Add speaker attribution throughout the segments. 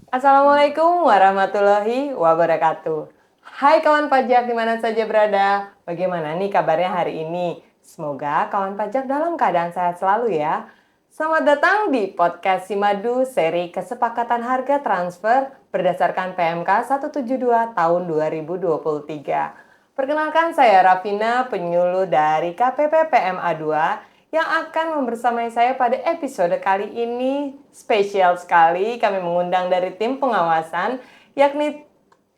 Speaker 1: Assalamualaikum warahmatullahi wabarakatuh. Hai kawan pajak di mana saja berada. Bagaimana nih kabarnya hari ini? Semoga kawan pajak dalam keadaan sehat selalu ya. Selamat datang di podcast Simadu seri kesepakatan harga transfer berdasarkan PMK 172 tahun 2023. Perkenalkan saya Rafina, penyuluh dari KPP PMA 2 yang akan membersamai saya pada episode kali ini. Spesial sekali kami mengundang dari tim pengawasan, yakni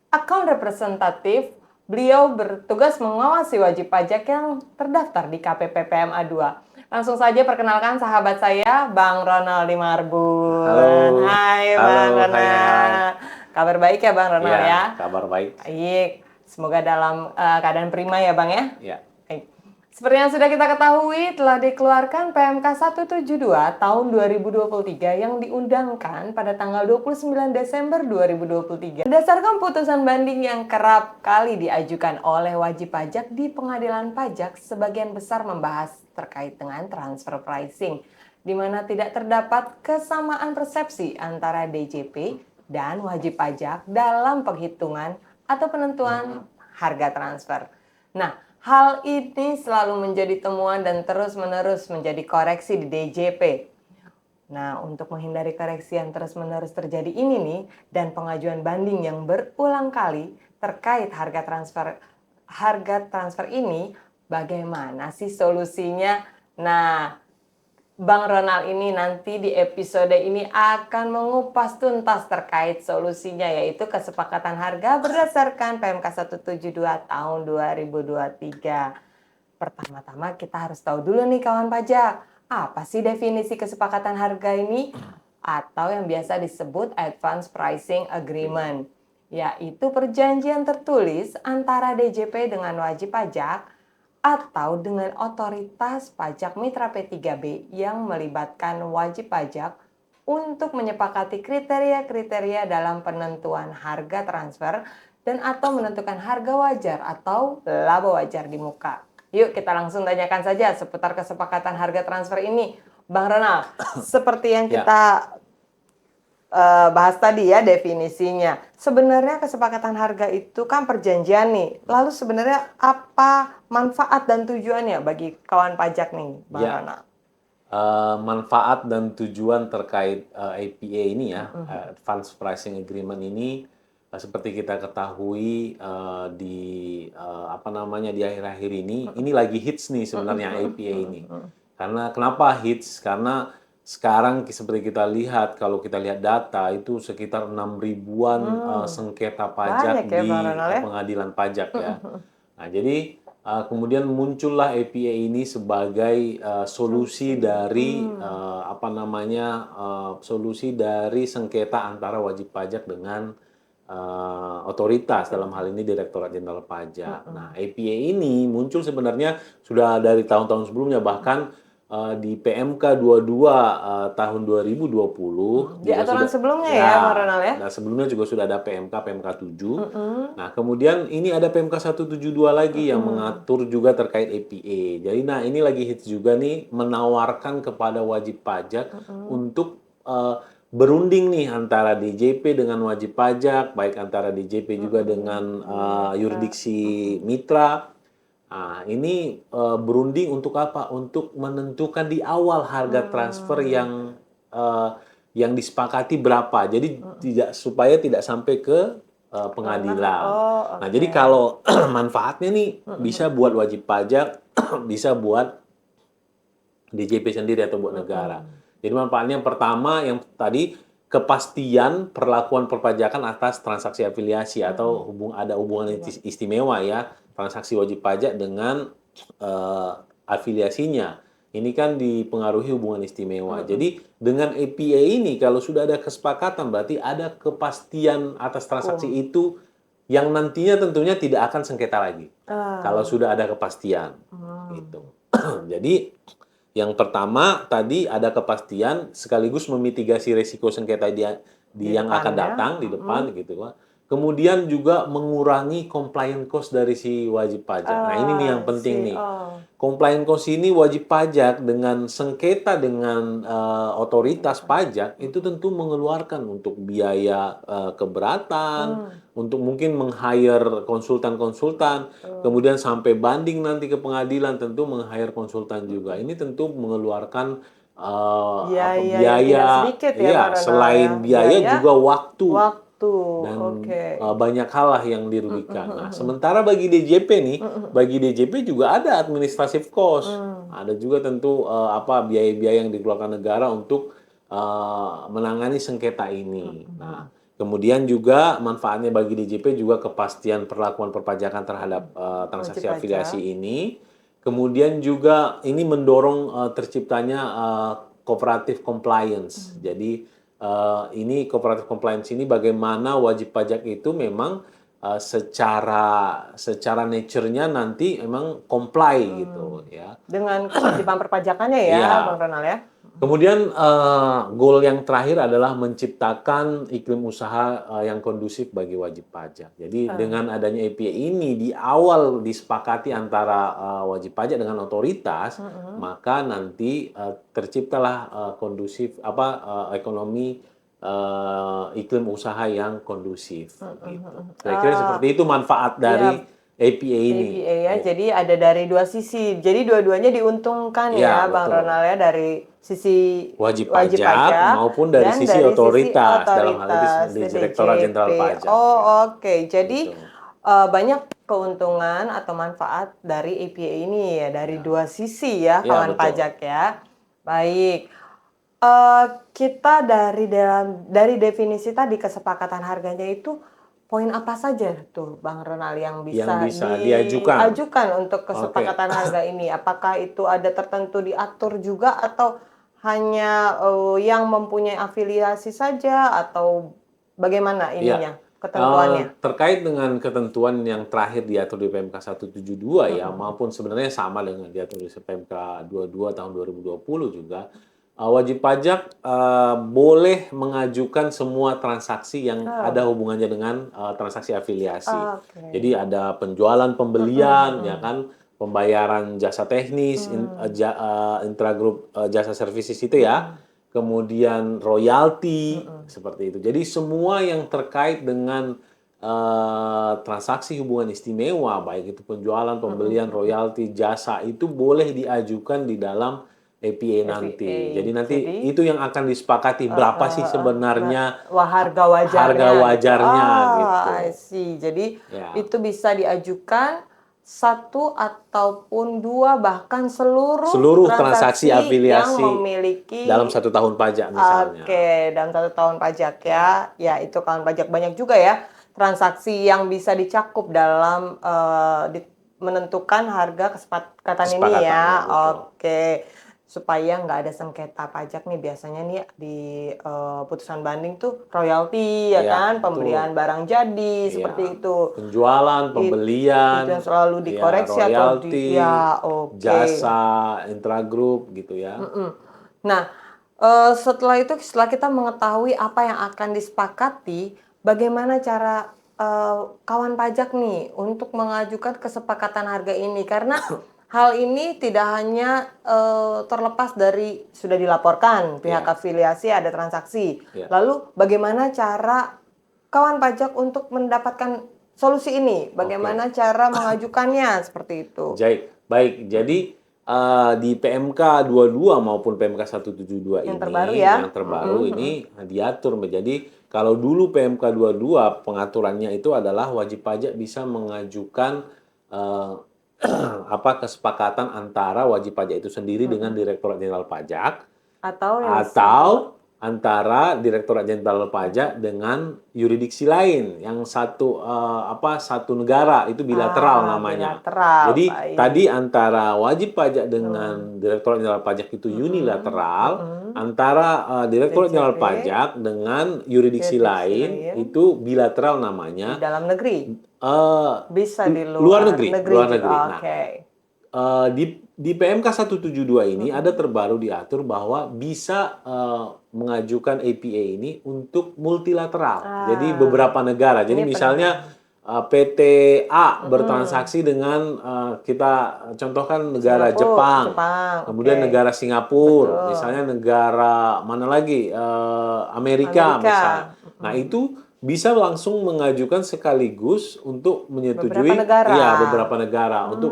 Speaker 1: account representatif. Beliau bertugas mengawasi wajib pajak yang terdaftar di KPP PMA 2. Langsung saja perkenalkan sahabat saya, Bang Ronald di Marbun.
Speaker 2: Halo,
Speaker 1: Hai
Speaker 2: halo,
Speaker 1: Bang
Speaker 2: hai, hai, hai.
Speaker 1: Ronald. Kabar baik ya Bang
Speaker 2: Ya,
Speaker 1: Ronald ya?
Speaker 2: kabar baik.
Speaker 1: Baik, semoga dalam keadaan prima ya Bang ya?
Speaker 2: Ya,
Speaker 1: Baik. Seperti yang sudah kita ketahui, telah dikeluarkan PMK 172 tahun 2023 yang diundangkan pada tanggal 29 Desember 2023. Berdasarkan putusan banding yang kerap kali diajukan oleh wajib pajak di pengadilan pajak, sebagian besar membahas terkait dengan transfer pricing, di mana tidak terdapat kesamaan persepsi antara DJP dan wajib pajak dalam penghitungan atau penentuan harga transfer. Nah, hal ini selalu menjadi temuan dan terus-menerus menjadi koreksi di DJP. Nah, untuk menghindari koreksi yang terus-menerus terjadi ini nih, dan pengajuan banding yang berulang kali terkait harga transfer ini, bagaimana sih solusinya? Nah, Bang Ronald ini nanti di episode ini akan mengupas tuntas terkait solusinya, yaitu kesepakatan harga berdasarkan PMK 172 tahun 2023. Pertama-tama kita harus tahu dulu nih kawan pajak, apa sih definisi kesepakatan harga ini? Atau yang biasa disebut Advance Pricing Agreement, yaitu perjanjian tertulis antara DJP dengan wajib pajak atau dengan otoritas pajak mitra P3B yang melibatkan wajib pajak untuk menyepakati kriteria-kriteria dalam penentuan harga transfer dan atau menentukan harga wajar atau laba wajar di muka. Yuk kita langsung tanyakan saja seputar kesepakatan harga transfer ini. Bang Ronald, seperti yang
Speaker 2: ya.
Speaker 1: kita bahas tadi ya definisinya. Sebenarnya kesepakatan harga itu kan perjanjian nih. Lalu sebenarnya apa manfaat dan tujuannya bagi kawan pajak nih, Bang
Speaker 2: Ya.
Speaker 1: Ronald?
Speaker 2: Manfaat dan tujuan terkait APA ini ya, Advance Pricing Agreement ini, seperti kita ketahui di di akhir-akhir ini lagi hits nih sebenarnya APA ini. Karena kenapa hits? Karena sekarang seperti kita lihat, kalau kita lihat data itu sekitar 6 ribuan sengketa pajak
Speaker 1: Banyak ya, Bang
Speaker 2: di
Speaker 1: Ronald ya?
Speaker 2: pengadilan pajak ya. Nah, jadi kemudian muncullah APA ini sebagai solusi dari solusi dari sengketa antara wajib pajak dengan otoritas, dalam hal ini Direktorat Jenderal Pajak. Nah, APA ini muncul sebenarnya sudah dari tahun-tahun sebelumnya, bahkan di PMK 22 tahun 2020
Speaker 1: Di
Speaker 2: juga
Speaker 1: aturan
Speaker 2: sudah,
Speaker 1: sebelumnya
Speaker 2: ya.
Speaker 1: ya, Bang Ronald ya?
Speaker 2: Nah, sebelumnya juga sudah ada PMK 7. Nah, kemudian ini ada PMK 172 lagi yang mengatur juga terkait APA. Jadi, nah ini lagi hits juga nih, menawarkan kepada wajib pajak untuk berunding nih antara DJP dengan wajib pajak, baik antara DJP juga dengan yurisdiksi mitra. Nah, ini berunding untuk apa? Untuk menentukan di awal harga transfer yang disepakati berapa. Jadi supaya tidak sampai ke pengadilan. Nah, jadi kalau manfaatnya nih bisa buat wajib pajak, bisa buat DJP sendiri atau buat negara. Jadi manfaatnya yang pertama yang tadi, kepastian perlakuan perpajakan atas transaksi afiliasi atau ada hubungan istimewa ya, transaksi wajib pajak dengan afiliasinya. Ini kan dipengaruhi hubungan istimewa. Jadi dengan APA ini kalau sudah ada kesepakatan berarti ada kepastian atas transaksi itu yang nantinya tentunya tidak akan sengketa lagi. Kalau sudah ada kepastian. Gitu. Jadi yang pertama tadi ada kepastian sekaligus memitigasi resiko sengketa di yang akan datang di depan gitu. kemudian juga mengurangi compliance cost dari si wajib pajak. Nah, ini nih yang penting nih. Compliance cost ini wajib pajak dengan sengketa dengan otoritas pajak itu tentu mengeluarkan untuk biaya keberatan, untuk mungkin meng-hire konsultan-konsultan, kemudian sampai banding nanti ke pengadilan tentu meng-hire konsultan juga. Ini tentu mengeluarkan
Speaker 1: Biaya yang tidak
Speaker 2: biaya,
Speaker 1: sedikit ya,
Speaker 2: ya
Speaker 1: Bang Ronald ya.
Speaker 2: selain biaya juga waktu
Speaker 1: Waktu,
Speaker 2: dan
Speaker 1: oke.
Speaker 2: banyak hal lah yang dirugikan. Nah, sementara bagi DJP nih, bagi DJP juga ada administrative cost, ada juga tentu biaya-biaya yang dikeluarkan negara untuk menangani sengketa ini. Nah, kemudian juga manfaatnya bagi DJP juga kepastian perlakuan perpajakan terhadap transaksi
Speaker 1: Wajib
Speaker 2: afiliasi
Speaker 1: pajak.
Speaker 2: ini. Kemudian juga ini mendorong terciptanya cooperative compliance. Jadi ini cooperative compliance ini bagaimana wajib pajak itu memang secara nature-nya nanti memang comply gitu ya.
Speaker 1: Dengan kewajiban perpajakannya ya,
Speaker 2: Iya.
Speaker 1: Bang Ronald ya.
Speaker 2: Kemudian goal yang terakhir adalah menciptakan iklim usaha yang kondusif bagi wajib pajak. Jadi dengan adanya APA ini di awal disepakati antara wajib pajak dengan otoritas, maka nanti terciptalah kondusif ekonomi iklim usaha yang kondusif. Gitu. Kira-kira seperti itu manfaat dari APA ini.
Speaker 1: APA ya, jadi ada dari dua sisi. Jadi dua-duanya diuntungkan
Speaker 2: Ya,
Speaker 1: ya, Bang
Speaker 2: betul.
Speaker 1: Ronald ya, dari sisi
Speaker 2: Wajib pajak maupun dari
Speaker 1: dan
Speaker 2: sisi
Speaker 1: dari
Speaker 2: otoritas, dalam hal
Speaker 1: otoritas
Speaker 2: ini di Direktorat Jenderal
Speaker 1: DJP.
Speaker 2: Pajak.
Speaker 1: Oh, oke. Jadi
Speaker 2: Gitu.
Speaker 1: banyak keuntungan atau manfaat dari APA ini ya, dari dua sisi ya,
Speaker 2: Ya,
Speaker 1: kawan
Speaker 2: betul.
Speaker 1: pajak ya. Baik. Kita dari definisi tadi kesepakatan harganya itu poin apa saja tuh Bang Ronald yang bisa
Speaker 2: diajukan.
Speaker 1: untuk kesepakatan harga ini? Apakah itu ada tertentu diatur juga atau hanya yang mempunyai afiliasi saja atau bagaimana ininya ketentuannya?
Speaker 2: Terkait dengan ketentuan yang terakhir diatur di PMK 172 ya, maupun sebenarnya sama dengan diatur di PMK 22 tahun 2020 juga, wajib pajak boleh mengajukan semua transaksi yang ada hubungannya dengan transaksi afiliasi.
Speaker 1: Oke.
Speaker 2: Jadi ada penjualan, pembelian, ya kan, pembayaran jasa teknis, intragroup jasa services itu ya, kemudian royalti seperti itu. Jadi semua yang terkait dengan transaksi hubungan istimewa, baik itu penjualan, pembelian, royalti, jasa itu boleh diajukan di dalam APA nanti. Jadi nanti itu yang akan disepakati berapa sih sebenarnya
Speaker 1: harga wajarnya
Speaker 2: gitu.
Speaker 1: I see. Jadi
Speaker 2: Ya.
Speaker 1: itu bisa diajukan satu ataupun dua bahkan seluruh
Speaker 2: transaksi afiliasi
Speaker 1: yang memiliki
Speaker 2: dalam 1 tahun pajak misalnya.
Speaker 1: Oke, dalam 1 tahun pajak ya. Ya, itu kawan pajak banyak juga ya transaksi yang bisa dicakup dalam menentukan harga kesepakatan ini ya.
Speaker 2: Ya, betul.
Speaker 1: Oke. Supaya nggak ada sengketa pajak nih, biasanya nih di putusan banding tuh royalti ya kan, pembelian barang jadi seperti itu.
Speaker 2: Penjualan, pembelian,
Speaker 1: Itu yang selalu dikoreksi atau
Speaker 2: royalti, jasa, intragroup gitu ya.
Speaker 1: Nah, setelah kita mengetahui apa yang akan disepakati, bagaimana cara kawan pajak nih untuk mengajukan kesepakatan harga ini? Karena hal ini tidak hanya terlepas dari sudah dilaporkan pihak afiliasi ada transaksi. Lalu bagaimana cara kawan pajak untuk mendapatkan solusi ini? Bagaimana cara mengajukannya seperti itu?
Speaker 2: Baik. Jadi di PMK 22 maupun PMK 172
Speaker 1: Yang
Speaker 2: ini
Speaker 1: terbaru ya?
Speaker 2: yang terbaru ini diatur menjadi kalau dulu PMK 22 pengaturannya itu adalah wajib pajak bisa mengajukan kesepakatan antara wajib pajak itu sendiri dengan Direktorat Jenderal Pajak atau antara Direktorat Jenderal Pajak dengan yurisdiksi lain yang satu negara itu bilateral namanya. Jadi tadi antara wajib pajak dengan Direktorat Jenderal Pajak itu unilateral, antara Direktorat Jenderal Pajak dengan yurisdiksi lain itu bilateral namanya.
Speaker 1: Di dalam negeri? Bisa di
Speaker 2: luar negeri.
Speaker 1: Oke.
Speaker 2: Di PMK 172 ini ada terbaru diatur bahwa bisa mengajukan APA ini untuk multilateral. Jadi beberapa negara. Jadi
Speaker 1: Ini
Speaker 2: misalnya PT A bertransaksi dengan kita contohkan negara
Speaker 1: Singapura,
Speaker 2: Jepang,
Speaker 1: oke.
Speaker 2: kemudian negara Singapura,
Speaker 1: Betul.
Speaker 2: misalnya negara mana lagi Amerika
Speaker 1: Amerika.
Speaker 2: misalnya. Nah itu bisa langsung mengajukan sekaligus untuk
Speaker 1: Beberapa
Speaker 2: menyetujui
Speaker 1: negara.
Speaker 2: ya beberapa negara untuk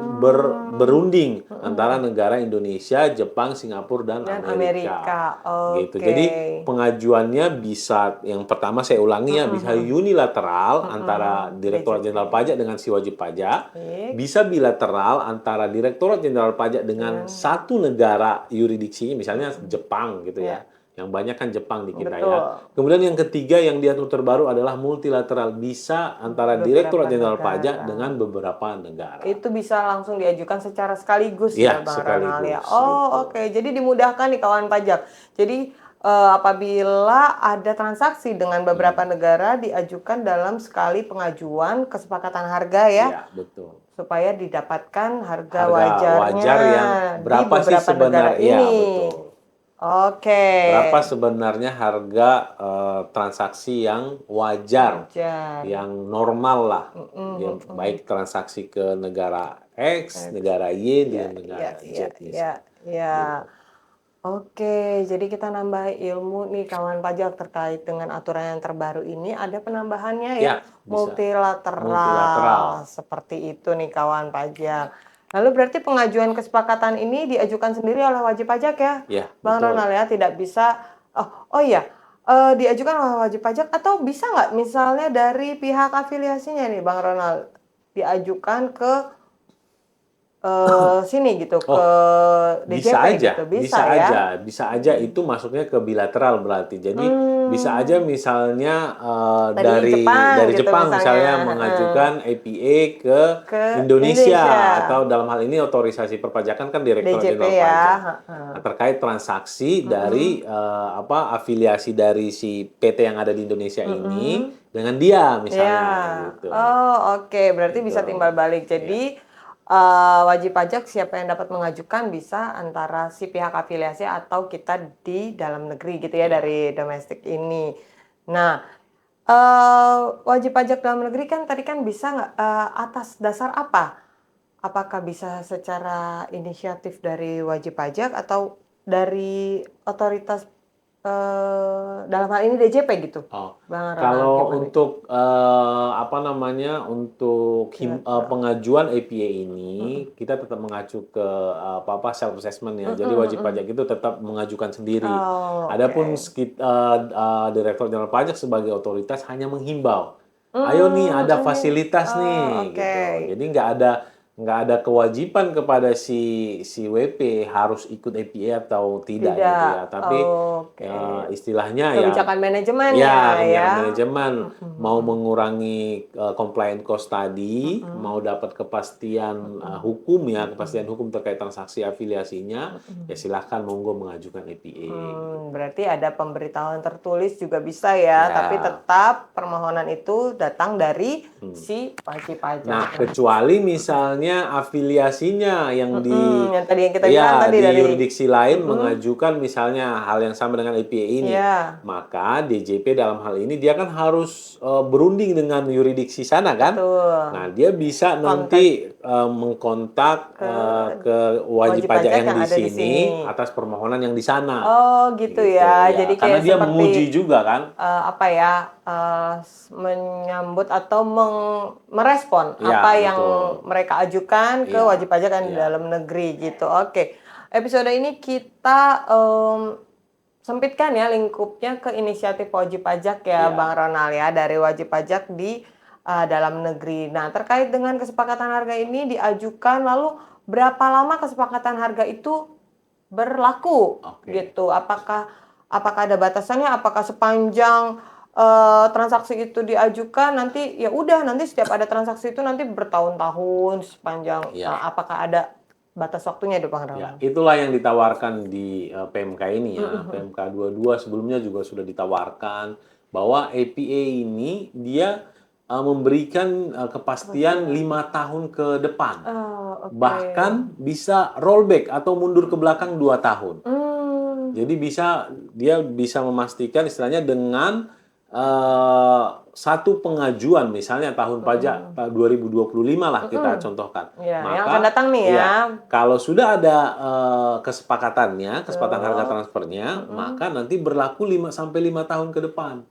Speaker 2: berunding antara negara Indonesia, Jepang, Singapura dan Amerika. Gitu.
Speaker 1: Oke.
Speaker 2: Jadi pengajuannya bisa yang pertama saya ulangi ya bisa unilateral antara Direktorat
Speaker 1: DJP.
Speaker 2: Jenderal Pajak dengan si wajib pajak,
Speaker 1: Baik.
Speaker 2: bisa bilateral antara Direktorat Jenderal Pajak dengan satu negara yuridiksinya misalnya Jepang gitu ya. Yang banyak kan Jepang di kita
Speaker 1: Betul.
Speaker 2: ya. Kemudian yang ketiga yang diatur terbaru adalah multilateral, bisa antara Direktorat Jenderal Pajak dengan beberapa negara.
Speaker 1: Itu bisa langsung diajukan secara sekaligus
Speaker 2: Ya,
Speaker 1: ya Bang Ronald ya.
Speaker 2: sekaligus,
Speaker 1: Oh,
Speaker 2: gitu.
Speaker 1: oke. Jadi dimudahkan nih kawan pajak. Jadi apabila ada transaksi dengan beberapa negara diajukan dalam sekali pengajuan kesepakatan harga ya,
Speaker 2: Ya, betul.
Speaker 1: supaya didapatkan harga
Speaker 2: Harga
Speaker 1: wajarnya
Speaker 2: wajar yang
Speaker 1: di
Speaker 2: berapa sih
Speaker 1: beberapa negara
Speaker 2: sebenarnya? Ya,
Speaker 1: ini.
Speaker 2: betul.
Speaker 1: Oke.
Speaker 2: Berapa sebenarnya harga transaksi yang wajar,
Speaker 1: Wajar.
Speaker 2: yang normal lah, ya, baik transaksi ke negara X, negara Y, dengan negara Z misalnya.
Speaker 1: Ya. Oke, jadi kita nambah ilmu nih kawan pajak terkait dengan aturan yang terbaru ini. Ada penambahannya ya,
Speaker 2: Ya, bisa.
Speaker 1: multilateral.
Speaker 2: Multilateral.
Speaker 1: Seperti itu nih kawan pajak. Lalu berarti pengajuan kesepakatan ini diajukan sendiri oleh wajib pajak ya,
Speaker 2: Ya,
Speaker 1: Bang
Speaker 2: betul.
Speaker 1: Ronald ya, tidak bisa. Oh iya, diajukan oleh wajib pajak atau bisa nggak misalnya dari pihak afiliasinya nih, Bang Ronald, diajukan ke sini gitu, ke
Speaker 2: Bisa
Speaker 1: DJP
Speaker 2: aja,
Speaker 1: gitu,
Speaker 2: bisa
Speaker 1: ya?
Speaker 2: aja, bisa aja itu masuknya ke bilateral berarti. Jadi bisa aja misalnya
Speaker 1: Dari Jepang
Speaker 2: dari
Speaker 1: gitu
Speaker 2: Jepang misalnya
Speaker 1: misalnya,
Speaker 2: mengajukan APA ke
Speaker 1: ke
Speaker 2: Indonesia
Speaker 1: Indonesia.
Speaker 2: atau dalam hal ini otorisasi perpajakan kan Direktorat
Speaker 1: DJP
Speaker 2: Jenderal
Speaker 1: ya,
Speaker 2: Pajak. Nah, terkait transaksi dari afiliasi dari si PT yang ada di Indonesia ini dengan dia misalnya gitu.
Speaker 1: Oh, oke. Berarti bisa
Speaker 2: Gitu.
Speaker 1: timbal balik.
Speaker 2: Iya.
Speaker 1: Jadi wajib pajak siapa yang dapat mengajukan bisa antara si pihak afiliasi atau kita di dalam negeri gitu ya dari domestik ini. Nah, wajib pajak dalam negeri kan tadi kan bisa nggak atas dasar apa? Apakah bisa secara inisiatif dari wajib pajak atau dari otoritas dalam hal ini DJP gitu,
Speaker 2: Oh,
Speaker 1: Bang Ronald,
Speaker 2: kalau
Speaker 1: gimana?
Speaker 2: untuk apa namanya untuk pengajuan APA ini kita tetap mengacu ke apa self assessment ya. Jadi wajib pajak itu tetap mengajukan sendiri.
Speaker 1: Oh,
Speaker 2: Adapun
Speaker 1: oke.
Speaker 2: Direktur Jenderal Pajak sebagai otoritas hanya menghimbau. Ayo nih ada fasilitas nih
Speaker 1: Oke.
Speaker 2: gitu. Jadi nggak ada kewajiban kepada si WP harus ikut APA atau tidak gitu ya. Tapi
Speaker 1: Oke.
Speaker 2: istilahnya ya
Speaker 1: Kebijakan manajemen
Speaker 2: ya,
Speaker 1: ya.
Speaker 2: kebijakan manajemen mau mengurangi compliance cost tadi, mau dapat kepastian hukum ya, kepastian hukum terkait transaksi afiliasinya, ya silahkan monggo mengajukan APA.
Speaker 1: Berarti ada pemberitahuan tertulis juga bisa ya,
Speaker 2: Ya.
Speaker 1: tapi tetap permohonan itu datang dari si wajib pajak.
Speaker 2: Nah, kecuali misalnya afiliasinya yang
Speaker 1: yang tadi yang kita bilang tadi
Speaker 2: di
Speaker 1: dari
Speaker 2: yurisdiksi lain mengajukan misalnya hal yang sama dengan APA ini,
Speaker 1: ya,
Speaker 2: maka DJP dalam hal ini dia kan harus berunding dengan yurisdiksi sana kan.
Speaker 1: betul.
Speaker 2: Nah, dia bisa nanti mengkontak ke wajib pajak yang di sini atas permohonan yang di sana.
Speaker 1: Oh, gitu ya. Jadi
Speaker 2: Karena
Speaker 1: kayak
Speaker 2: dia
Speaker 1: seperti
Speaker 2: menguji juga kan.
Speaker 1: apa ya, menyambut atau merespon
Speaker 2: Ya,
Speaker 1: apa yang
Speaker 2: betul.
Speaker 1: mereka ajukan ke
Speaker 2: Iya,
Speaker 1: wajib pajak yang di
Speaker 2: iya.
Speaker 1: dalam negeri gitu. Oke. Episode ini kita sempitkan ya lingkupnya ke inisiatif wajib pajak ya,
Speaker 2: Iya.
Speaker 1: Bang Ronald ya, dari wajib pajak di dalam negeri. Nah, terkait dengan kesepakatan harga ini diajukan, lalu berapa lama kesepakatan harga itu berlaku
Speaker 2: Oke.
Speaker 1: gitu? Apakah ada batasannya? Apakah sepanjang transaksi itu diajukan nanti ya udah nanti setiap ada transaksi itu nanti bertahun-tahun sepanjang
Speaker 2: Iya.
Speaker 1: apakah ada batas waktunya itu Bang
Speaker 2: Ya,
Speaker 1: Ronald?
Speaker 2: itulah yang ditawarkan di PMK ini ya. PMK 22 sebelumnya juga sudah ditawarkan bahwa APA ini dia memberikan kepastian 5 tahun ke depan.
Speaker 1: Oh, oke.
Speaker 2: Bahkan bisa rollback atau mundur ke belakang 2 tahun. Jadi dia bisa memastikan istilahnya dengan satu pengajuan misalnya tahun pajak 2025 lah kita contohkan.
Speaker 1: Ya, yang
Speaker 2: Maka
Speaker 1: akan datang nih ya.
Speaker 2: kalau sudah ada kesepakatan harga transfernya, maka nanti berlaku 5 sampai 5 tahun ke depan.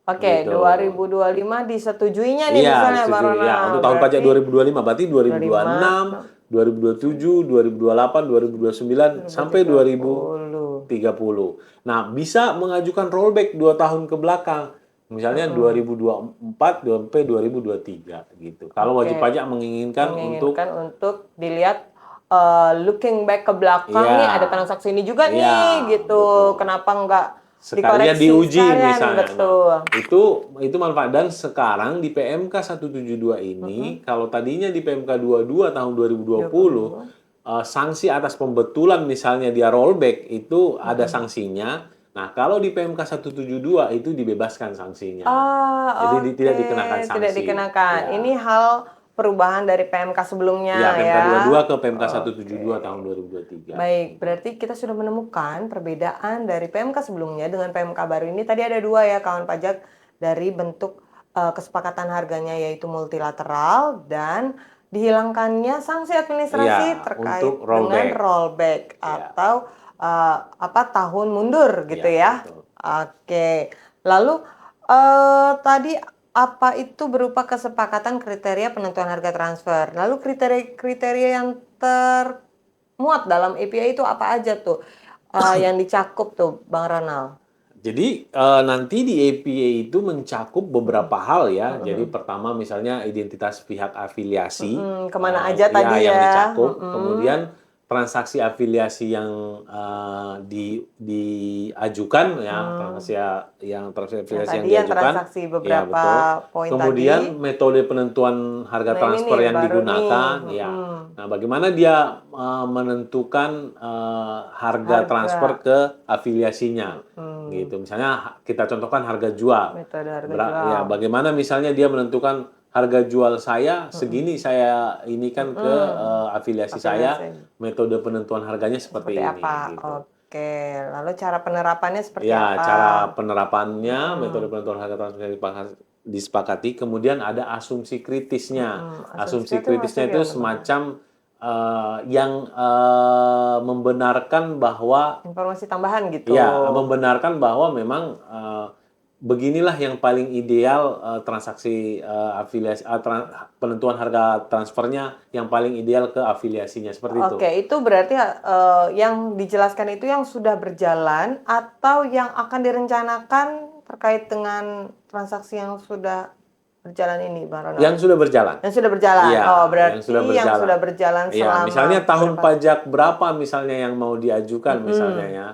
Speaker 1: Oke,
Speaker 2: Gitu.
Speaker 1: 2025 disetujuinya nih
Speaker 2: Iya,
Speaker 1: misalnya Bang
Speaker 2: setuju. Ya,
Speaker 1: Ronald.
Speaker 2: untuk tahun pajak
Speaker 1: Berarti
Speaker 2: 2025 berarti 2026, 2027, 2028, 2029 sampai 2030. Nah, bisa mengajukan rollback 2 tahun ke belakang. Misalnya 2024 sampai 2023 gitu. Kalau wajib pajak menginginkan
Speaker 1: untuk dilihat looking back ke belakang
Speaker 2: Iya.
Speaker 1: nih ada transaksi ini juga
Speaker 2: Iya,
Speaker 1: nih gitu.
Speaker 2: betul.
Speaker 1: Kenapa nggak
Speaker 2: sekalian
Speaker 1: dikoreksi
Speaker 2: diuji
Speaker 1: sekalian?
Speaker 2: misalnya.
Speaker 1: Betul.
Speaker 2: Nah, itu manfaat. Dan sekarang di PMK 172 ini, kalau tadinya di PMK 22 tahun 2020, sanksi atas pembetulan misalnya dia rollback itu ada sanksinya. Nah, kalau di PMK 172 itu dibebaskan sanksinya. Jadi tidak dikenakan sanksi.
Speaker 1: Tidak dikenakan.
Speaker 2: Ya.
Speaker 1: Ini hal perubahan dari PMK sebelumnya
Speaker 2: Ya, PMK
Speaker 1: ya.
Speaker 2: 22 ke PMK 172 tahun 2023.
Speaker 1: Baik, berarti kita sudah menemukan perbedaan dari PMK sebelumnya dengan PMK baru ini. Tadi ada dua ya kawan pajak, dari bentuk kesepakatan harganya yaitu multilateral dan dihilangkannya sanksi administrasi
Speaker 2: Ya,
Speaker 1: terkait
Speaker 2: untuk rollback.
Speaker 1: dengan rollback
Speaker 2: Ya.
Speaker 1: atau tahun mundur gitu ya.
Speaker 2: Betul.
Speaker 1: Oke. Lalu tadi apa itu berupa kesepakatan kriteria penentuan harga transfer. Lalu kriteria yang termuat dalam API itu apa aja tuh yang dicakup tuh Bang Ronald?
Speaker 2: Jadi nanti di APA itu mencakup beberapa hal ya. Jadi pertama misalnya identitas pihak afiliasi,
Speaker 1: Kemana aja tadi
Speaker 2: yang
Speaker 1: ya.
Speaker 2: dicakup. Kemudian transaksi afiliasi yang diajukan ya, transaksi afiliasi yang
Speaker 1: Tadi yang
Speaker 2: diajukan.
Speaker 1: transaksi
Speaker 2: Ya,
Speaker 1: beberapa
Speaker 2: betul.
Speaker 1: poin
Speaker 2: Kemudian
Speaker 1: tadi.
Speaker 2: metode penentuan harga
Speaker 1: Nah, ini
Speaker 2: transfer
Speaker 1: nih,
Speaker 2: yang
Speaker 1: baru
Speaker 2: digunakan,
Speaker 1: nih.
Speaker 2: ya. Nah, bagaimana dia menentukan harga transfer ke afiliasinya, gitu. Misalnya kita contohkan harga jual.
Speaker 1: Metode harga jual.
Speaker 2: Ya, bagaimana misalnya dia menentukan harga jual saya segini, saya ini kan ke afiliasi saya, metode penentuan harganya seperti ini.
Speaker 1: Apa?
Speaker 2: Gitu.
Speaker 1: Oke, lalu cara penerapannya seperti
Speaker 2: Ya,
Speaker 1: apa?
Speaker 2: cara penerapannya, metode penentuan harga transfer disepakati. Kemudian ada asumsi kritisnya. Asumsi kritisnya itu semacam yang membenarkan bahwa
Speaker 1: informasi tambahan gitu.
Speaker 2: ya, membenarkan bahwa memang beginilah yang paling ideal transaksi afiliasi penentuan harga transfernya yang paling ideal ke afiliasinya seperti itu.
Speaker 1: Oke, itu berarti yang dijelaskan itu yang sudah berjalan atau yang akan direncanakan terkait dengan transaksi yang sudah berjalan ini, Bang Ronald?
Speaker 2: Yang sudah berjalan.
Speaker 1: Yang sudah berjalan.
Speaker 2: Ya,
Speaker 1: oh, berarti
Speaker 2: yang sudah berjalan.
Speaker 1: selama
Speaker 2: Ya, misalnya tahun pajak berapa misalnya yang mau diajukan misalnya ya.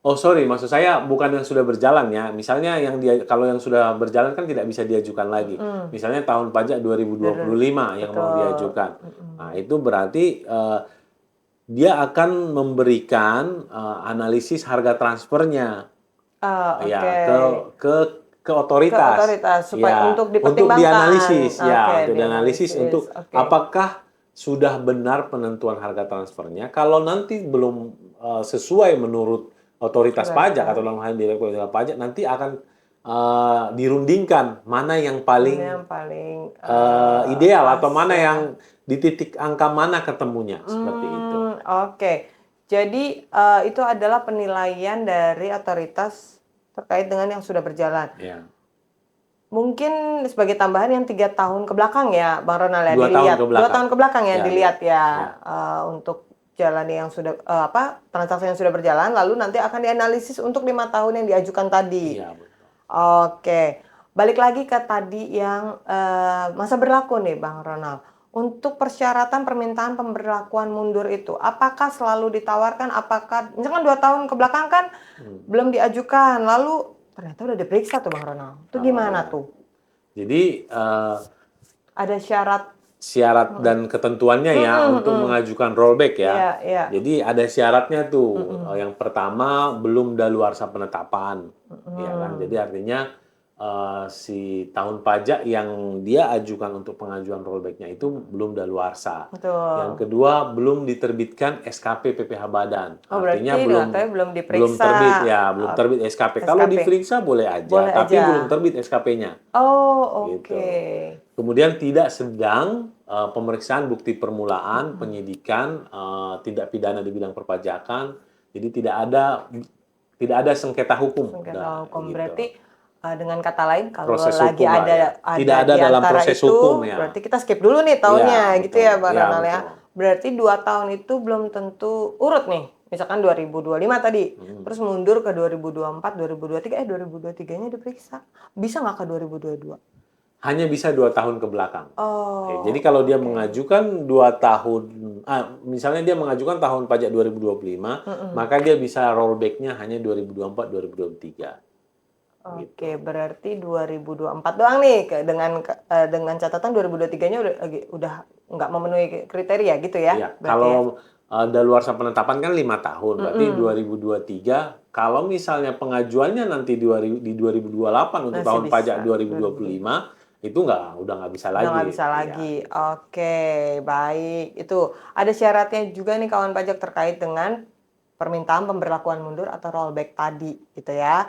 Speaker 2: Oh sorry, maksud saya bukan yang sudah berjalan ya. Misalnya kalau yang sudah berjalan kan tidak bisa diajukan lagi. Misalnya tahun pajak 2025 yang mau diajukan. Nah, itu berarti dia akan memberikan analisis harga transfernya. Ya, ke otoritas.
Speaker 1: Supaya
Speaker 2: ya,
Speaker 1: untuk dipertimbangkan.
Speaker 2: Dianalisis ya,
Speaker 1: untuk
Speaker 2: dianalisis untuk apakah sudah benar penentuan harga transfernya. Kalau nanti belum sesuai menurut otoritas pajak atau dalam hal direktur jenderal pajak, nanti akan dirundingkan mana yang paling ideal atau mana yang di titik angka mana ketemunya seperti itu.
Speaker 1: Oke, jadi itu adalah penilaian dari otoritas terkait dengan yang sudah berjalan.
Speaker 2: Ya.
Speaker 1: Mungkin sebagai tambahan yang 3 tahun ke belakang ya, Bang Ronald ya,
Speaker 2: 2 tahun ke belakang
Speaker 1: ya, dilihat ya. Untuk jalan yang sudah transaksi yang sudah berjalan, lalu nanti akan dianalisis untuk 5 tahun yang diajukan tadi.
Speaker 2: Iya, betul.
Speaker 1: Oke, balik lagi ke tadi yang masa berlaku nih, Bang Ronald. Untuk persyaratan permintaan pemberlakuan mundur itu, apakah selalu ditawarkan? Apakah misalkan 2 tahun ke belakang kan belum diajukan, lalu ternyata udah diperiksa tuh Bang Ronald. Itu gimana tuh?
Speaker 2: Jadi
Speaker 1: ada
Speaker 2: syarat dan ketentuannya ya untuk mengajukan rollback ya. Jadi ada syaratnya tuh. Yang pertama belum daluarsa penetapan, ya kan. Jadi artinya si tahun pajak yang dia ajukan untuk pengajuan rollback-nya itu belum daluarsa. Yang
Speaker 1: Betul.
Speaker 2: kedua, belum diterbitkan SKP PPh Badan.
Speaker 1: Oh,
Speaker 2: Artinya
Speaker 1: berarti dengan katanya belum diperiksa.
Speaker 2: terbit ya, belum terbit SKP. Kalau
Speaker 1: SKP.
Speaker 2: diperiksa boleh aja,
Speaker 1: Boleh
Speaker 2: tapi belum
Speaker 1: aja.
Speaker 2: terbit SKP-nya.
Speaker 1: Oh,
Speaker 2: Gitu.
Speaker 1: oke.
Speaker 2: Kemudian tidak sedang pemeriksaan bukti permulaan, penyidikan, tindak pidana di bidang perpajakan. Jadi tidak ada sengketa hukum.
Speaker 1: Sengketa
Speaker 2: Nah,
Speaker 1: hukum.
Speaker 2: gitu.
Speaker 1: Berarti dengan kata lain, kalau
Speaker 2: Proses
Speaker 1: lagi
Speaker 2: hukum lah ya. Tidak ada
Speaker 1: di
Speaker 2: dalam
Speaker 1: antara
Speaker 2: proses
Speaker 1: itu,
Speaker 2: hukum ya.
Speaker 1: berarti kita skip dulu nih tahunnya,
Speaker 2: Iya,
Speaker 1: gitu ya,
Speaker 2: betul.
Speaker 1: Bang
Speaker 2: Iya,
Speaker 1: Ronald ya.
Speaker 2: betul.
Speaker 1: Berarti 2 tahun itu belum tentu urut nih. Misalkan 2025 tadi, terus mundur ke 2024, 2023, 2023-nya diperiksa. Bisa nggak ke 2022?
Speaker 2: Hanya bisa 2 tahun ke belakang. Oke,
Speaker 1: Oh,
Speaker 2: jadi kalau dia
Speaker 1: oke.
Speaker 2: mengajukan 2 tahun, misalnya dia mengajukan tahun pajak 2025, maka dia bisa rollback-nya hanya 2024, 2023.
Speaker 1: Oke, berarti 2024 doang nih dengan catatan 2023-nya udah nggak memenuhi kriteria gitu ya?
Speaker 2: Iya,
Speaker 1: Berarti ya?
Speaker 2: kalau daluarsa penetapan kan 5 tahun, berarti 2023. Kalau misalnya pengajuannya nanti di 2028 untuk
Speaker 1: Masih
Speaker 2: tahun
Speaker 1: bisa.
Speaker 2: pajak 2025, itu udah nggak bisa
Speaker 1: Udah
Speaker 2: lagi.
Speaker 1: nggak bisa
Speaker 2: Iya,
Speaker 1: lagi.
Speaker 2: gitu.
Speaker 1: Oke, baik. Itu ada syaratnya juga nih kawan pajak terkait dengan permintaan pemberlakuan mundur atau rollback tadi gitu ya.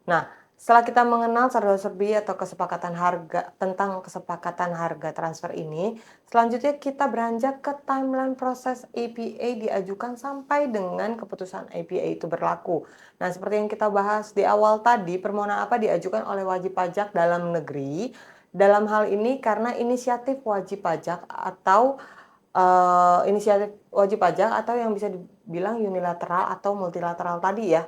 Speaker 1: Nah, setelah kita mengenal serba-serbi atau kesepakatan harga tentang kesepakatan harga transfer ini, selanjutnya kita beranjak ke timeline proses APA diajukan sampai dengan keputusan APA itu berlaku. Nah, seperti yang kita bahas di awal tadi, permohonan apa diajukan oleh wajib pajak dalam negeri dalam hal ini karena inisiatif wajib pajak atau inisiatif wajib pajak atau yang bisa dibilang unilateral atau multilateral tadi ya.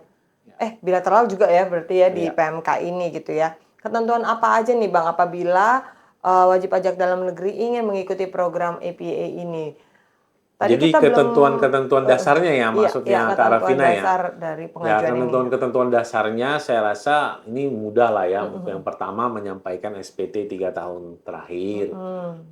Speaker 1: Bilateral juga ya berarti ya di
Speaker 2: Iya.
Speaker 1: PMK ini gitu ya. Ketentuan apa aja nih Bang apabila wajib pajak dalam negeri ingin mengikuti program APA ini? Tadi
Speaker 2: Jadi
Speaker 1: kita belum
Speaker 2: ketentuan-ketentuan dasarnya ya maksudnya Kak
Speaker 1: ketentuan
Speaker 2: Rafina ya.
Speaker 1: dasar dari
Speaker 2: Ya,
Speaker 1: pengajuan ini.
Speaker 2: ketentuan-ketentuan dasarnya saya rasa ini mudah lah ya. Yang pertama menyampaikan SPT 3 tahun terakhir.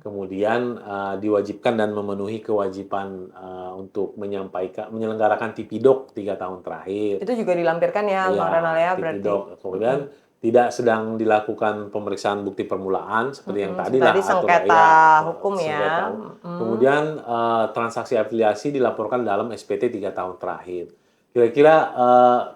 Speaker 2: Kemudian diwajibkan dan memenuhi kewajiban untuk menyelenggarakan Tipidok 3 tahun terakhir.
Speaker 1: Itu juga dilampirkan ya Bang Ronald ya berarti.
Speaker 2: Tipidok. Kemudian tidak sedang dilakukan pemeriksaan bukti permulaan seperti yang tadi lah.
Speaker 1: Tadi sengketa hukum ya.
Speaker 2: Kemudian transaksi afiliasi dilaporkan dalam SPT 3 tahun terakhir. Kira-kira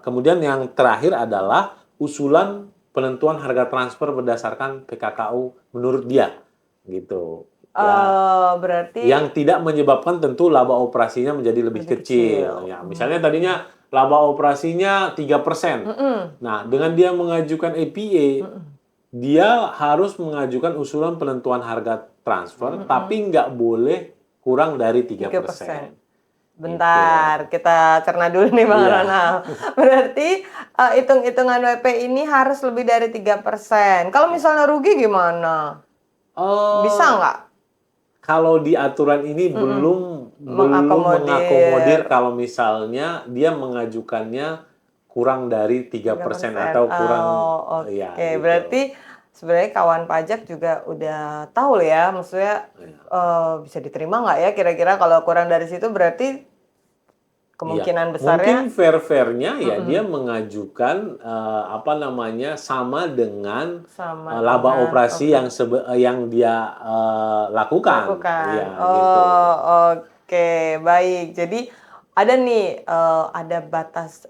Speaker 2: kemudian yang terakhir adalah usulan penentuan harga transfer berdasarkan PKKU menurut dia, gitu. Ya.
Speaker 1: Berarti
Speaker 2: Yang tidak menyebabkan tentu laba operasinya menjadi lebih kecil. Ya, misalnya tadinya laba operasinya 3%. Nah, dengan dia mengajukan APA, dia harus mengajukan usulan penentuan harga transfer, tapi nggak boleh kurang dari 3%.
Speaker 1: Bentar, kita cerna dulu nih Bang
Speaker 2: Iya.
Speaker 1: Ronald. Berarti hitung-hitungan WP ini harus lebih dari 3%. Kalau misalnya rugi gimana? Bisa nggak?
Speaker 2: Kalau di aturan ini belum mengakomodir kalau misalnya dia mengajukannya kurang dari 3% atau kurang
Speaker 1: Oke,
Speaker 2: ya gitu.
Speaker 1: berarti sebenarnya kawan pajak juga udah tahu ya, maksudnya bisa diterima nggak ya kira-kira kalau kurang dari situ berarti kemungkinan besarnya
Speaker 2: mungkin fair-fairnya ya dia mengajukan sama dengan laba operasi yang dia lakukan. Ya, gitu.
Speaker 1: Oke, baik. Jadi ada nih ada batas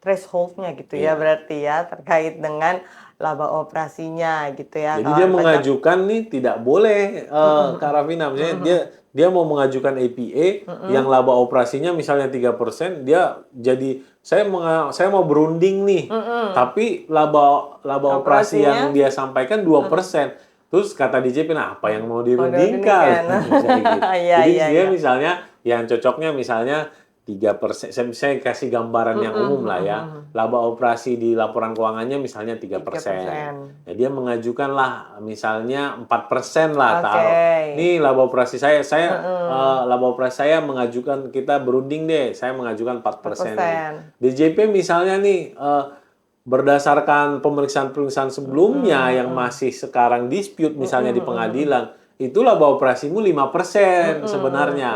Speaker 1: threshold-nya gitu ya
Speaker 2: Iya.
Speaker 1: berarti ya terkait dengan laba operasinya gitu ya.
Speaker 2: Jadi
Speaker 1: kawan
Speaker 2: dia
Speaker 1: pajak.
Speaker 2: mengajukan nih tidak boleh Kak Rafina, misalnya dia mau mengajukan APA yang laba operasinya misalnya 3%, dia jadi saya mau berunding nih. Tapi laba operasi yang dia sampaikan 2%. Terus kata DJP, nah apa yang mau dirundingkan?
Speaker 1: Iya,
Speaker 2: Jadi
Speaker 1: iya,
Speaker 2: dia
Speaker 1: iya.
Speaker 2: misalnya yang cocoknya misalnya 3%, saya kasih gambaran yang umum lah ya. Laba operasi di laporan keuangannya misalnya 3%. Ya, dia mengajukanlah misalnya 4% lah taruh. Nih laba operasi saya laba operasi saya mengajukan, kita berunding deh, saya mengajukan 4%. DJP misalnya nih berdasarkan pemeriksaan sebelumnya yang masih sekarang dispute misalnya di pengadilan, itu laba operasimu 5% sebenarnya.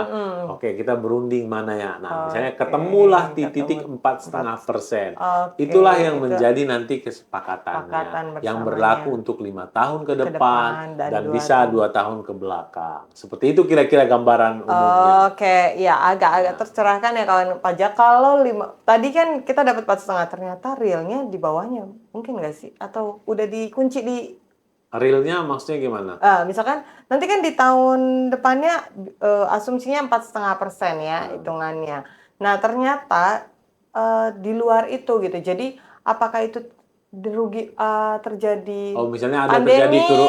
Speaker 2: Oke, kita berunding mana ya. Nah, misalnya ketemulah di titik 4,5%. Itulah yang menjadi nanti kesepakatannya yang berlaku untuk 5 tahun ke depan dan bisa 2 tahun ke belakang. Seperti itu kira-kira gambaran umumnya.
Speaker 1: Oke, ya agak-agak tercerahkan ya kawan pajak. Kalau tadi kan kita dapat 4,5, ternyata realnya di bawahnya, mungkin nggak sih? Atau udah dikunci di
Speaker 2: Realnya maksudnya gimana?
Speaker 1: misalkan nanti kan di tahun depannya asumsinya 4,5% ya hitungannya. Nah ternyata di luar itu gitu. Jadi apakah itu terjadi
Speaker 2: Oh, misalnya ada
Speaker 1: pandemi
Speaker 2: terjadi
Speaker 1: gitu,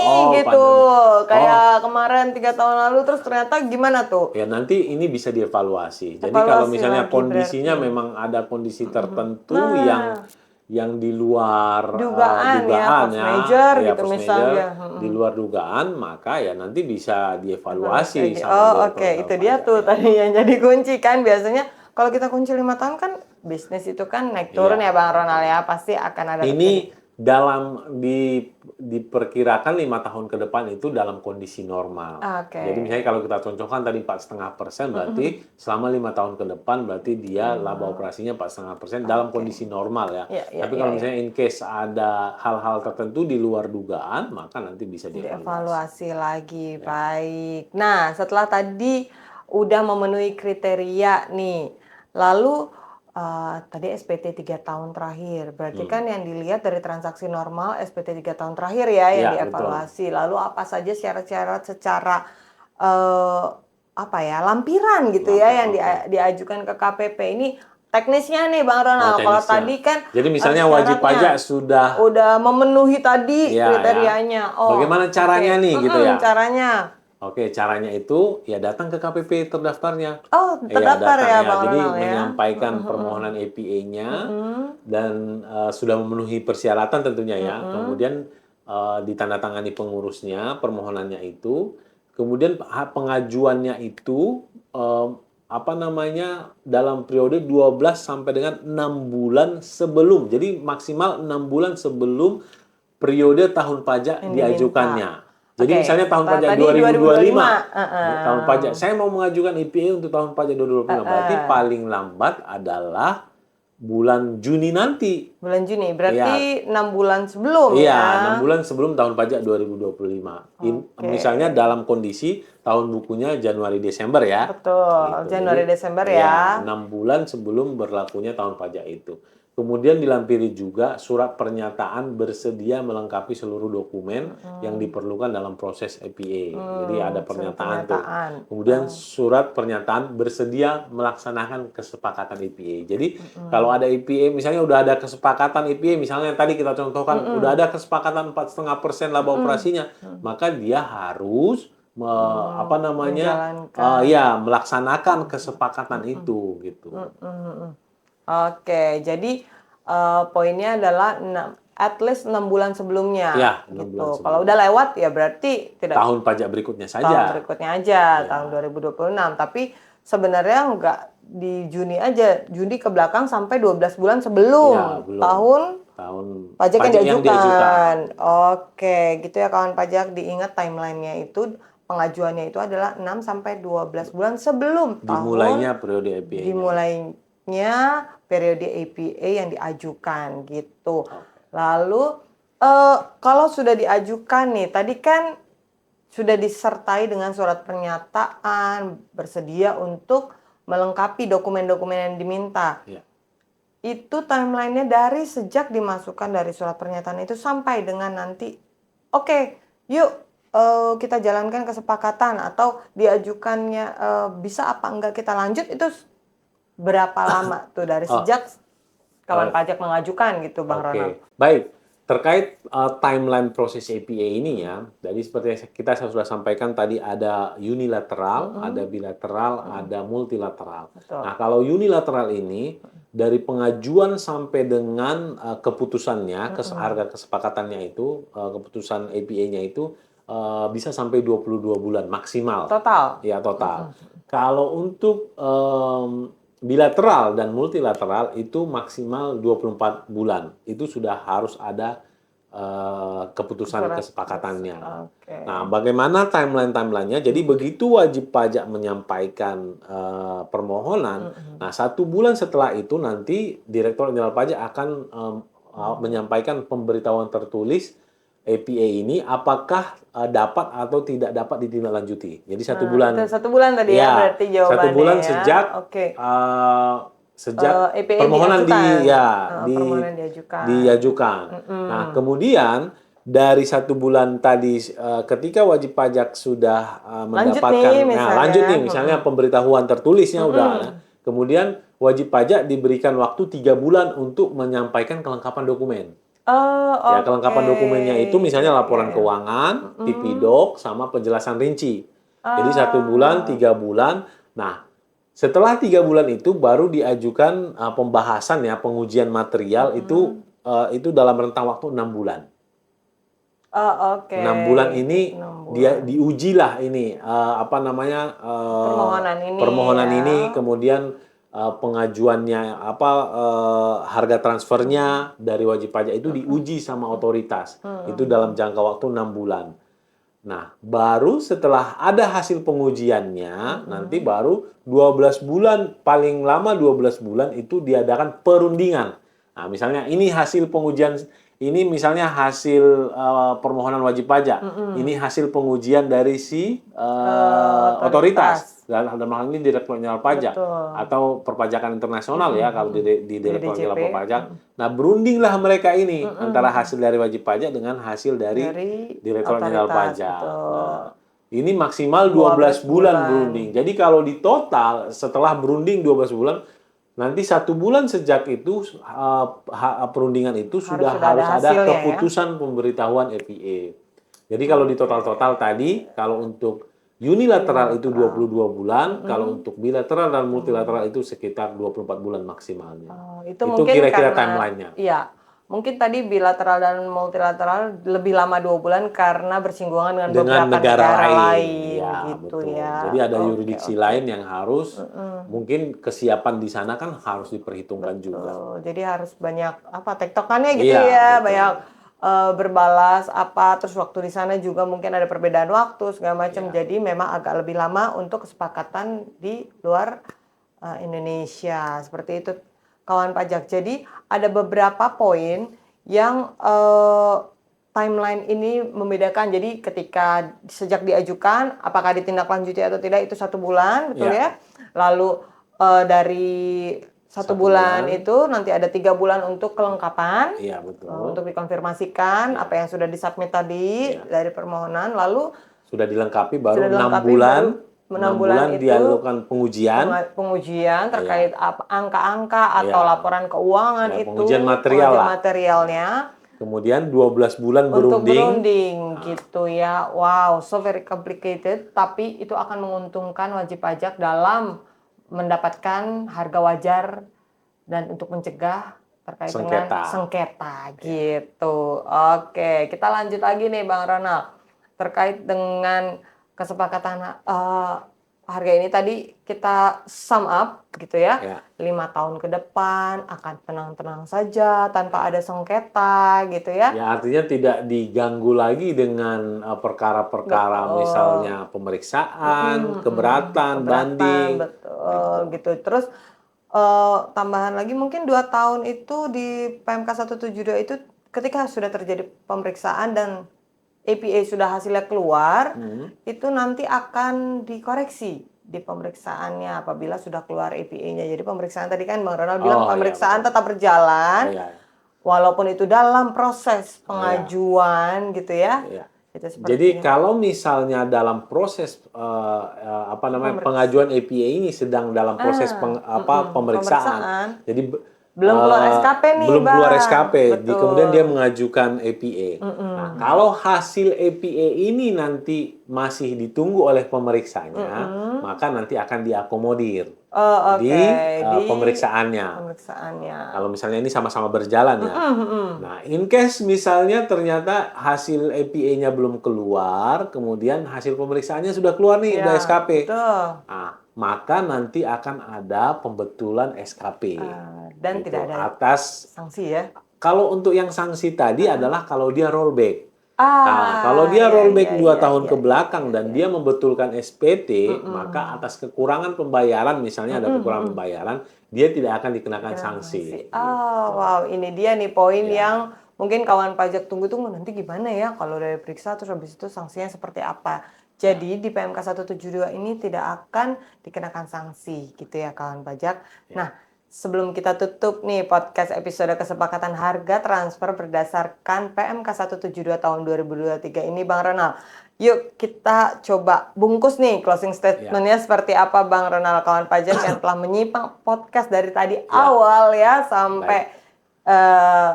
Speaker 2: pandemi.
Speaker 1: kayak kemarin 3 tahun lalu, terus ternyata gimana tuh?
Speaker 2: Ya nanti ini bisa dievaluasi. Jadi kalau
Speaker 1: Evaluasi
Speaker 2: misalnya
Speaker 1: lagi
Speaker 2: kondisinya
Speaker 1: berarti.
Speaker 2: memang ada kondisi tertentu
Speaker 1: Nah,
Speaker 2: yang di luar
Speaker 1: dugaan ya,
Speaker 2: dugaan
Speaker 1: force
Speaker 2: ya,
Speaker 1: major
Speaker 2: ya
Speaker 1: gitu
Speaker 2: force major
Speaker 1: misalnya.
Speaker 2: di luar dugaan, maka ya nanti bisa
Speaker 1: Evaluasi
Speaker 2: dievaluasi
Speaker 1: lagi.
Speaker 2: sama
Speaker 1: Oh, oke.
Speaker 2: direktorat
Speaker 1: Itu dia
Speaker 2: pajak
Speaker 1: tuh
Speaker 2: ya.
Speaker 1: tadi yang jadi kunci kan. Biasanya kalau kita kunci 5 tahun kan bisnis itu kan naik turun
Speaker 2: Iya,
Speaker 1: ya Bang
Speaker 2: naik
Speaker 1: Ronald
Speaker 2: turun.
Speaker 1: ya. Pasti akan ada terjadi.
Speaker 2: Ini diperkirakan 5 tahun ke depan itu dalam kondisi normal.
Speaker 1: Oke.
Speaker 2: Jadi misalnya kalau kita contohkan tadi 4,5%, berarti selama 5 tahun ke depan berarti dia laba operasinya 4,5% dalam kondisi normal ya.
Speaker 1: Ya, ya,
Speaker 2: Tapi
Speaker 1: ya,
Speaker 2: kalau
Speaker 1: ya.
Speaker 2: misalnya in case ada hal-hal tertentu di luar dugaan, maka nanti bisa dievaluasi.
Speaker 1: Dievaluasi lagi. Baik. Nah, setelah tadi udah memenuhi kriteria nih. Lalu tadi SPT 3 tahun terakhir. Berarti kan yang dilihat dari transaksi normal SPT 3 tahun terakhir ya yang
Speaker 2: Ya, betul.
Speaker 1: dievaluasi. Lalu apa saja syarat-syarat secara eh, apa ya, lampiran gitu ya yang diajukan ke KPP. Ini teknisnya nih Bang Ronald. Kalau
Speaker 2: Teknisnya.
Speaker 1: tadi kan
Speaker 2: Jadi misalnya wajib
Speaker 1: syaratnya
Speaker 2: pajak sudah
Speaker 1: udah memenuhi tadi
Speaker 2: ya.
Speaker 1: kriterianya. Oh,
Speaker 2: Bagaimana caranya
Speaker 1: oke.
Speaker 2: nih gitu ya?
Speaker 1: Caranya.
Speaker 2: Oke, caranya itu ya datang ke KPP terdaftarnya.
Speaker 1: Oh,
Speaker 2: Ya,
Speaker 1: terdaftar
Speaker 2: datang
Speaker 1: ya
Speaker 2: ya.
Speaker 1: Bang
Speaker 2: Jadi
Speaker 1: Ronald ya.
Speaker 2: menyampaikan permohonan APA-nya dan sudah memenuhi persyaratan tentunya ya. Kemudian ditandatangani pengurusnya permohonannya itu. Kemudian pengajuannya itu apa namanya dalam periode 12 sampai dengan 6 bulan sebelum. Jadi maksimal 6 bulan sebelum periode tahun pajak
Speaker 1: Yang
Speaker 2: diajukannya.
Speaker 1: diminta.
Speaker 2: Jadi
Speaker 1: Oke,
Speaker 2: misalnya tahun pajak
Speaker 1: tadi
Speaker 2: 2025,
Speaker 1: 2025.
Speaker 2: tahun pajak saya mau mengajukan IPA untuk tahun pajak 2025, berarti paling lambat adalah bulan Juni nanti.
Speaker 1: Bulan Juni,
Speaker 2: Iya,
Speaker 1: berarti 6 bulan sebelum
Speaker 2: iya,
Speaker 1: ya.
Speaker 2: 6 bulan sebelum tahun pajak 2025.
Speaker 1: Oke.
Speaker 2: Misalnya dalam kondisi tahun bukunya Januari Desember ya.
Speaker 1: Betul,
Speaker 2: Gitu.
Speaker 1: Januari
Speaker 2: Jadi,
Speaker 1: Desember
Speaker 2: ya,
Speaker 1: ya.
Speaker 2: 6 bulan sebelum berlakunya tahun pajak itu. Kemudian dilampiri juga surat pernyataan bersedia melengkapi seluruh dokumen yang diperlukan dalam proses APA. Jadi ada
Speaker 1: Surat
Speaker 2: pernyataan tuh.
Speaker 1: pernyataan.
Speaker 2: Kemudian surat pernyataan bersedia melaksanakan kesepakatan APA. Jadi kalau ada APA, misalnya udah ada kesepakatan APA, misalnya yang tadi kita contohkan, udah ada kesepakatan 4,5% laba operasinya, maka dia harus apa namanya,
Speaker 1: Menjalankan.
Speaker 2: ya melaksanakan kesepakatan itu gitu.
Speaker 1: Oke, jadi poinnya adalah at least 6 bulan sebelumnya
Speaker 2: Ya, 6
Speaker 1: gitu.
Speaker 2: bulan
Speaker 1: Kalau
Speaker 2: sebelumnya.
Speaker 1: udah lewat ya berarti tidak
Speaker 2: Tahun pajak berikutnya
Speaker 1: tahun
Speaker 2: saja.
Speaker 1: berikutnya aja, tahun 2026. Tapi sebenarnya nggak di Juni aja, Juni ke belakang sampai 12 bulan sebelum
Speaker 2: Ya, belum.
Speaker 1: tahun
Speaker 2: Tahun
Speaker 1: pajak yang diajukan.
Speaker 2: diajukan.
Speaker 1: Oke, gitu ya kawan pajak, diingat timelinenya itu pengajuannya itu adalah 6 sampai 12 bulan sebelum
Speaker 2: Dimulainya periode APA-nya.
Speaker 1: dimulainya periode APA yang diajukan gitu. Lalu kalau sudah diajukan nih, tadi kan sudah disertai dengan surat pernyataan bersedia untuk melengkapi dokumen-dokumen yang diminta.
Speaker 2: Ya.
Speaker 1: Itu timelinenya dari sejak dimasukkan dari surat pernyataan itu sampai dengan nanti, oke, yuk kita jalankan kesepakatan atau diajukannya bisa apa enggak kita lanjut, itu berapa lama tuh dari sejak kawan pajak mengajukan gitu Bang Ronald?
Speaker 2: Baik. Terkait timeline proses APA ini ya, jadi seperti yang kita sudah sampaikan tadi ada unilateral, ada bilateral, ada multilateral.
Speaker 1: Betul.
Speaker 2: Nah, kalau unilateral ini dari pengajuan sampai dengan keputusannya, harga kesepakatannya itu, keputusan APA-nya itu bisa sampai 22 bulan maksimal.
Speaker 1: Total?
Speaker 2: Ya, total. Kalau untuk bilateral dan multilateral itu maksimal 24 bulan. Itu sudah harus ada keputusan
Speaker 1: Surat.
Speaker 2: kesepakatannya.
Speaker 1: Oke.
Speaker 2: Nah, bagaimana timeline-nya? Jadi begitu wajib pajak menyampaikan permohonan, nah 1 bulan setelah itu nanti Direktorat Jenderal Pajak akan menyampaikan pemberitahuan tertulis APA ini apakah dapat atau tidak dapat ditindaklanjuti. Jadi 1 bulan.
Speaker 1: Itu 1 bulan tadi ya, berarti
Speaker 2: Satu
Speaker 1: jawabannya
Speaker 2: bulan
Speaker 1: ya.
Speaker 2: sejak
Speaker 1: Oke.
Speaker 2: sejak
Speaker 1: EPA
Speaker 2: permohonan
Speaker 1: diajukan. Permohonan diajukan.
Speaker 2: diajukan. Nah, kemudian dari 1 bulan tadi ketika wajib pajak sudah
Speaker 1: Lanjut
Speaker 2: mendapatkan,
Speaker 1: nih misalnya.
Speaker 2: lanjut nih misalnya pemberitahuan tertulisnya udah ada. Kemudian wajib pajak diberikan waktu 3 bulan untuk menyampaikan kelengkapan dokumen.
Speaker 1: Oh,
Speaker 2: Ya,
Speaker 1: oke.
Speaker 2: kelengkapan dokumennya itu misalnya
Speaker 1: Ya,
Speaker 2: laporan
Speaker 1: ya, ya.
Speaker 2: keuangan, TPDoc, sama penjelasan rinci. Jadi 1 bulan, 3 bulan. Nah, setelah 3 bulan itu baru diajukan pembahasan ya, pengujian material itu dalam rentang waktu 6 bulan.
Speaker 1: Oh, oke.
Speaker 2: 6 bulan ini
Speaker 1: 6
Speaker 2: dia
Speaker 1: bulan.
Speaker 2: diujilah ini apa namanya
Speaker 1: Permohonan ini ya.
Speaker 2: kemudian pengajuannya harga transfernya dari wajib pajak itu diuji sama otoritas itu dalam jangka waktu 6 bulan. Nah, baru setelah ada hasil pengujiannya nanti baru 12 bulan, paling lama 12 bulan itu diadakan perundingan. Nah, misalnya ini hasil pengujian, ini misalnya hasil permohonan wajib pajak. Ini hasil pengujian dari si otoritas. Dalam hal ini Direktorat Jenderal Pajak.
Speaker 1: Betul.
Speaker 2: Atau Perpajakan Internasional ya, kalau di Direktorat
Speaker 1: DJP.
Speaker 2: Jenderal Pajak. Nah, berundinglah mereka ini antara hasil dari wajib pajak dengan hasil dari Direktorat Jenderal Pajak. Nah, ini maksimal 12 bulan berunding. Jadi kalau di total setelah berunding 12 bulan, nanti 1 bulan sejak itu perundingan itu harus ada keputusan pemberitahuan EPA. Jadi kalau di total-total tadi, kalau untuk unilateral itu 22 bulan, kalau untuk bilateral dan multilateral itu sekitar 24 bulan maksimalnya.
Speaker 1: Itu
Speaker 2: mungkin kira-kira timeline-nya.
Speaker 1: Iya. Mungkin tadi bilateral dan multilateral lebih lama 2 bulan karena bersinggungan dengan beberapa negara lain
Speaker 2: ya,
Speaker 1: gitu
Speaker 2: betul.
Speaker 1: ya.
Speaker 2: Jadi ada yurisdiksi lain yang harus mungkin kesiapan di sana kan harus diperhitungkan juga.
Speaker 1: Jadi harus banyak tektokannya gitu ya, banyak berbalas terus waktu di sana juga mungkin ada perbedaan waktu segala macam. Jadi memang agak lebih lama untuk kesepakatan di luar Indonesia seperti itu, kawan pajak. Jadi ada beberapa poin yang timeline ini membedakan. Jadi ketika sejak diajukan apakah ditindaklanjuti atau tidak itu 1 bulan, betul ya. Lalu dari 1 bulan itu nanti ada 3 bulan untuk kelengkapan,
Speaker 2: iya, betul.
Speaker 1: Untuk dikonfirmasikan apa yang sudah disubmit tadi dari permohonan, lalu
Speaker 2: sudah dilengkapi baru 6 bulan
Speaker 1: itu
Speaker 2: dilakukan pengujian
Speaker 1: terkait angka-angka atau laporan keuangan itu,
Speaker 2: pengujian
Speaker 1: materialnya.
Speaker 2: Kemudian 12 bulan
Speaker 1: untuk berunding gitu ya. Wow, so very complicated, tapi itu akan menguntungkan wajib pajak dalam mendapatkan harga wajar dan untuk mencegah terkait dengan sengketa gitu. Oke, kita lanjut lagi nih Bang Ronald. Terkait dengan kesepakatan harga ini tadi kita sum up gitu ya. 5 tahun ke depan akan tenang-tenang saja tanpa ada sengketa gitu ya.
Speaker 2: Ya, artinya tidak diganggu lagi dengan perkara-perkara misalnya pemeriksaan, keberatan, banding.
Speaker 1: Betul gitu. Terus tambahan lagi mungkin 2 tahun itu di PMK 172 itu ketika sudah terjadi pemeriksaan dan APA sudah hasilnya keluar, itu nanti akan dikoreksi di pemeriksaannya apabila sudah keluar APA-nya. Jadi pemeriksaan tadi kan Bang Ronald bilang pemeriksaan tetap berjalan, walaupun itu dalam proses pengajuan gitu ya.
Speaker 2: Jadi kalau misalnya dalam proses pengajuan APA ini sedang dalam proses pemeriksaan, jadi
Speaker 1: belum keluar SKP nih,
Speaker 2: belum
Speaker 1: Bang.
Speaker 2: keluar SKP, kemudian dia mengajukan APA. Nah, kalau hasil APA ini nanti masih ditunggu oleh pemeriksanya, maka nanti akan diakomodir di pemeriksaannya. Kalau misalnya ini sama-sama berjalan ya. Nah, in case misalnya ternyata hasil APA-nya belum keluar, kemudian hasil pemeriksaannya sudah keluar nih, udah SKP. Nah, maka nanti akan ada pembetulan SKP.
Speaker 1: Dan tidak ada
Speaker 2: atas
Speaker 1: sanksi ya.
Speaker 2: kalau untuk yang sanksi tadi adalah kalau dia rollback. Nah, kalau dia rollback 2 tahun ke belakang dan dia membetulkan SPT, maka atas kekurangan pembayaran, misalnya ada kekurangan pembayaran, dia tidak akan dikenakan sanksi.
Speaker 1: Wow, ini dia nih poin yang mungkin kawan pajak tunggu-tunggu nanti gimana ya kalau udah diperiksa terus habis itu sanksinya seperti apa. Jadi di PMK 172 ini tidak akan dikenakan sanksi gitu ya kawan pajak. Nah, sebelum kita tutup nih podcast episode kesepakatan harga transfer berdasarkan PMK 172 tahun 2023 ini Bang Ronald. Yuk kita coba bungkus nih closing statement-nya seperti apa Bang Ronald, kawan pajak yang telah menyimak podcast dari tadi awal ya sampai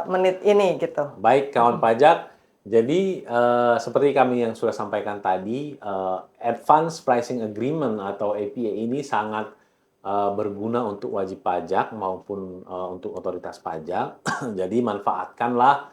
Speaker 1: menit ini gitu.
Speaker 2: Baik kawan pajak, jadi seperti kami yang sudah sampaikan tadi, Advance Pricing Agreement atau APA ini sangat berguna untuk wajib pajak maupun untuk otoritas pajak. Jadi manfaatkanlah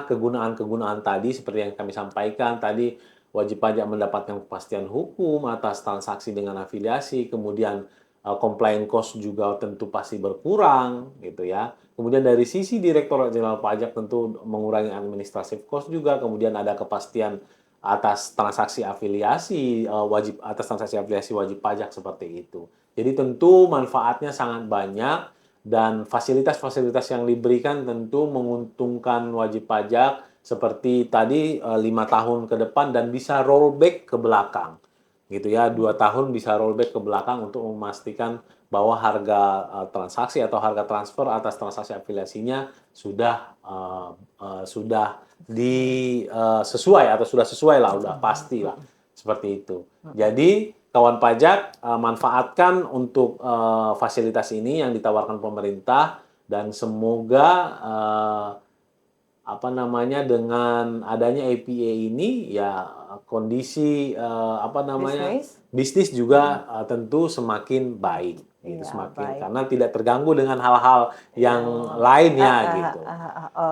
Speaker 2: kegunaan-kegunaan tadi seperti yang kami sampaikan tadi. Wajib pajak mendapatkan kepastian hukum atas transaksi dengan afiliasi, kemudian compliance cost juga tentu pasti berkurang gitu ya. Kemudian dari sisi Direktorat Jenderal Pajak tentu mengurangi administrative cost juga, kemudian ada kepastian atas transaksi afiliasi wajib pajak seperti itu. Jadi tentu manfaatnya sangat banyak dan fasilitas-fasilitas yang diberikan tentu menguntungkan wajib pajak seperti tadi 5 tahun ke depan dan bisa rollback ke belakang. Gitu ya, 2 tahun bisa rollback ke belakang untuk memastikan bahwa harga transaksi atau harga transfer atas transaksi afiliasinya sudah sesuai atau sudah sesuai lah, udah pasti lah seperti itu. Jadi kawan pajak manfaatkan untuk fasilitas ini yang ditawarkan pemerintah dan semoga dengan adanya APA ini ya kondisi bisnis juga tentu semakin baik. Itu semakin karena tidak terganggu dengan hal-hal yang lainnya gitu.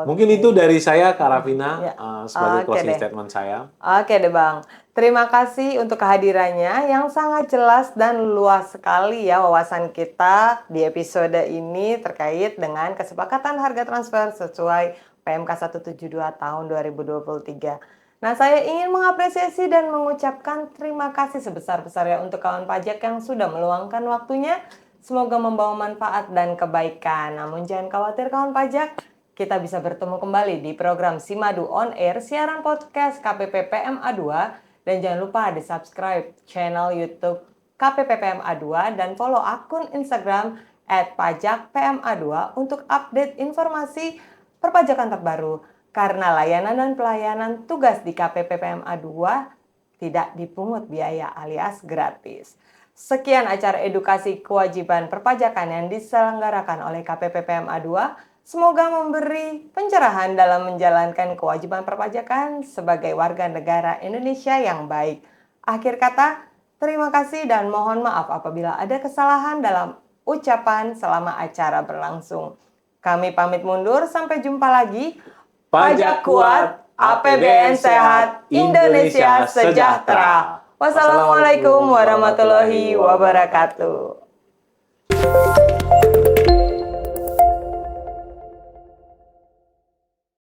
Speaker 2: Mungkin itu dari saya Kak Rafina sebagai closing statement saya.
Speaker 1: Oke deh Bang. Terima kasih untuk kehadirannya yang sangat jelas dan luas sekali ya wawasan kita di episode ini terkait dengan kesepakatan harga transfer sesuai PMK 172 tahun 2023. Nah, saya ingin mengapresiasi dan mengucapkan terima kasih sebesar-besarnya untuk kawan pajak yang sudah meluangkan waktunya. Semoga membawa manfaat dan kebaikan. Namun jangan khawatir kawan pajak, kita bisa bertemu kembali di program Simadu On Air, siaran podcast KPP PMA 2. Dan jangan lupa di subscribe channel YouTube KPP PMA 2 dan follow akun Instagram @pajakpma2 untuk update informasi perpajakan terbaru. Karena layanan dan pelayanan tugas di KPP PMA 2 tidak dipungut biaya alias gratis. Sekian acara edukasi kewajiban perpajakan yang diselenggarakan oleh KPP PMA 2. Semoga memberi pencerahan dalam menjalankan kewajiban perpajakan sebagai warga negara Indonesia yang baik. Akhir kata, terima kasih dan mohon maaf apabila ada kesalahan dalam ucapan selama acara berlangsung. Kami pamit mundur, sampai jumpa lagi. Pajak kuat, APBN sehat, Indonesia sejahtera. Wassalamualaikum warahmatullahi wabarakatuh.